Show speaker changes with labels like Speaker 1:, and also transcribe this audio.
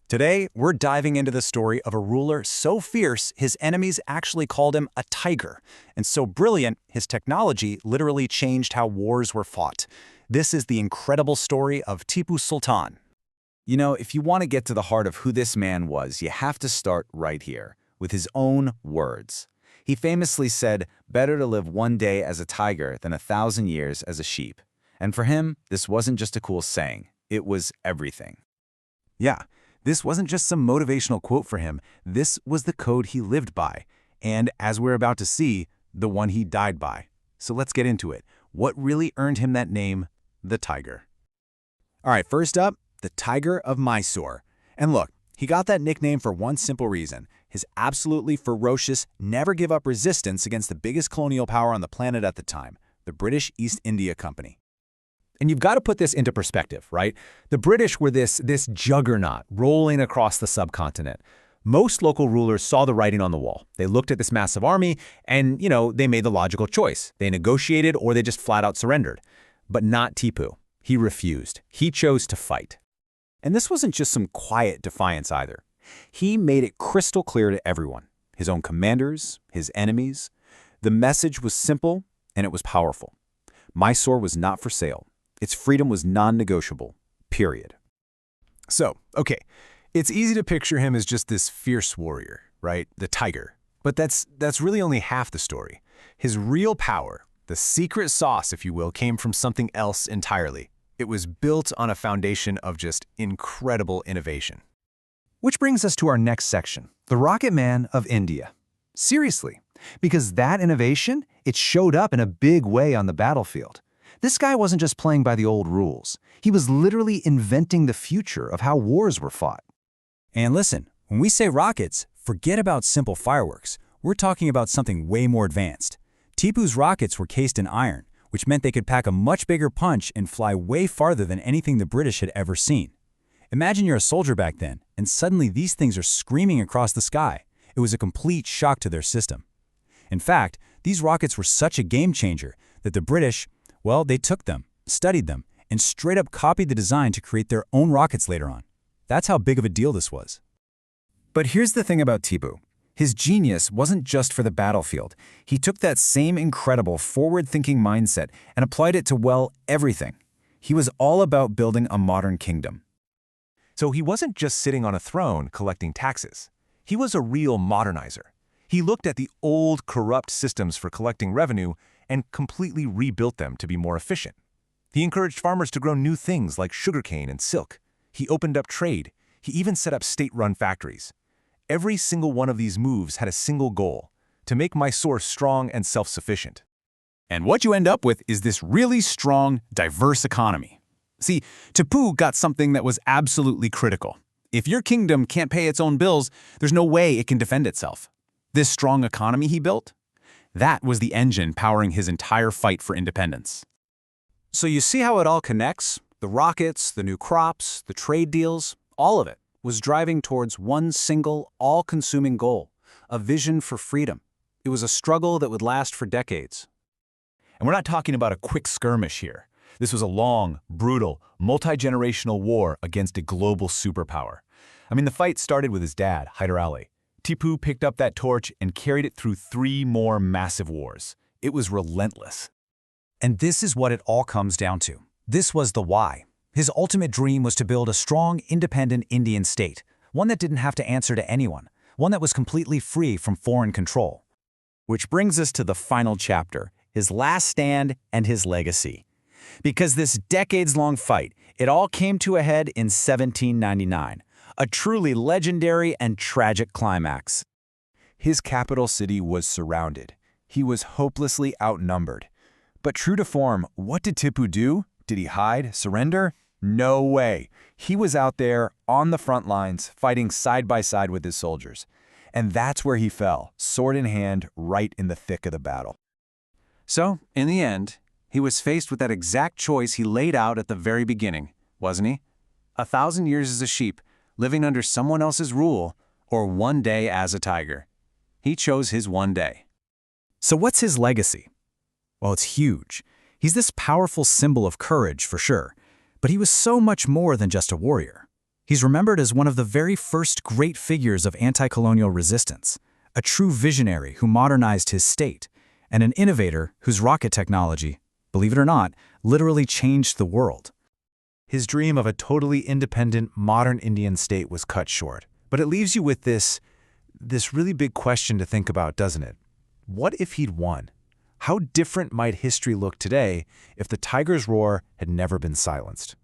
Speaker 1: Today, we're diving into the story of a ruler so fierce his enemies actually called him a tiger, and so brilliant his technology literally changed how wars were fought. This is the incredible story of Tipu Sultan.
Speaker 2: You know, if you want to get to the heart of who this man was, you have to start right here, with his own words. He famously said, "Better to live one day as a tiger than 1,000 years as a sheep." And for him, this wasn't just a cool saying, it was everything.
Speaker 1: Yeah, this wasn't just some motivational quote for him, this was the code he lived by, and as we're about to see, the one he died by. So let's get into it. What really earned him that name, the Tiger? All right, first up, the Tiger of Mysore. And look, he got that nickname for one simple reason: his absolutely ferocious, never-give-up resistance against the biggest colonial power on the planet at the time, the British East India Company. And you've got to put this into perspective, right? The British were this juggernaut rolling across the subcontinent. Most local rulers saw the writing on the wall. They looked at this massive army and, they made the logical choice. They negotiated or they just flat out surrendered. But not Tipu. He refused. He chose to fight. And this wasn't just some quiet defiance either. He made it crystal clear to everyone, his own commanders, his enemies. The message was simple and it was powerful. Mysore was not for sale. Its freedom was non-negotiable, period. So, okay, it's easy to picture him as just this fierce warrior, right? The tiger. But that's really only half the story. His real power, the secret sauce, if you will, came from something else entirely. It was built on a foundation of just incredible innovation. Which brings us to our next section, the Rocket Man of India. Seriously, because that innovation, it showed up in a big way on the battlefield. This guy wasn't just playing by the old rules. He was literally inventing the future of how wars were fought. And listen, when we say rockets, forget about simple fireworks. We're talking about something way more advanced. Tipu's rockets were cased in iron, which meant they could pack a much bigger punch and fly way farther than anything the British had ever seen. Imagine you're a soldier back then, and suddenly these things are screaming across the sky. It was a complete shock to their system. In fact, these rockets were such a game changer that the British, well, they took them, studied them, and straight up copied the design to create their own rockets later on. That's how big of a deal this was. But here's the thing about Tipu. His genius wasn't just for the battlefield. He took that same incredible forward-thinking mindset and applied it to, well, everything. He was all about building a modern kingdom. So he wasn't just sitting on a throne collecting taxes. He was a real modernizer. He looked at the old, corrupt systems for collecting revenue and completely rebuilt them to be more efficient. He encouraged farmers to grow new things like sugarcane and silk. He opened up trade. He even set up state-run factories. Every single one of these moves had a single goal: to make Mysore strong and self-sufficient. And what you end up with is this really strong, diverse economy. See, Tipu got something that was absolutely critical. If your kingdom can't pay its own bills, there's no way it can defend itself. This strong economy he built? That was the engine powering his entire fight for independence. So you see how it all connects? The rockets, the new crops, the trade deals, all of it was driving towards one single, all-consuming goal: a vision for freedom. It was a struggle that would last for decades. And we're not talking about a quick skirmish here. This was a long, brutal, multi-generational war against a global superpower. I mean, the fight started with his dad, Hyder Ali. Tipu picked up that torch and carried it through 3 more massive wars. It was relentless. And this is what it all comes down to. This was the why. His ultimate dream was to build a strong, independent Indian state, one that didn't have to answer to anyone, one that was completely free from foreign control. Which brings us to the final chapter, his last stand and his legacy. Because this decades-long fight, it all came to a head in 1799. A truly legendary and tragic climax. His capital city was surrounded. He was hopelessly outnumbered. But true to form, what did Tipu do? Did he hide, surrender? No way. He was out there on the front lines, fighting side by side with his soldiers. And that's where he fell, sword in hand, right in the thick of the battle. So, in the end, he was faced with that exact choice he laid out at the very beginning, wasn't he? 1,000 years as a sheep, living under someone else's rule, or one day as a tiger. He chose his one day. So what's his legacy? Well, it's huge. He's this powerful symbol of courage, for sure. But he was so much more than just a warrior.
Speaker 3: He's remembered as one of the very first great figures of anti-colonial resistance, a true visionary who modernized his state, and an innovator whose rocket technology, believe it or not, literally changed the world.
Speaker 1: His dream of a totally independent, modern Indian state was cut short. But it leaves you with this really big question to think about, doesn't it? What if he'd won? How different might history look today if the tiger's roar had never been silenced?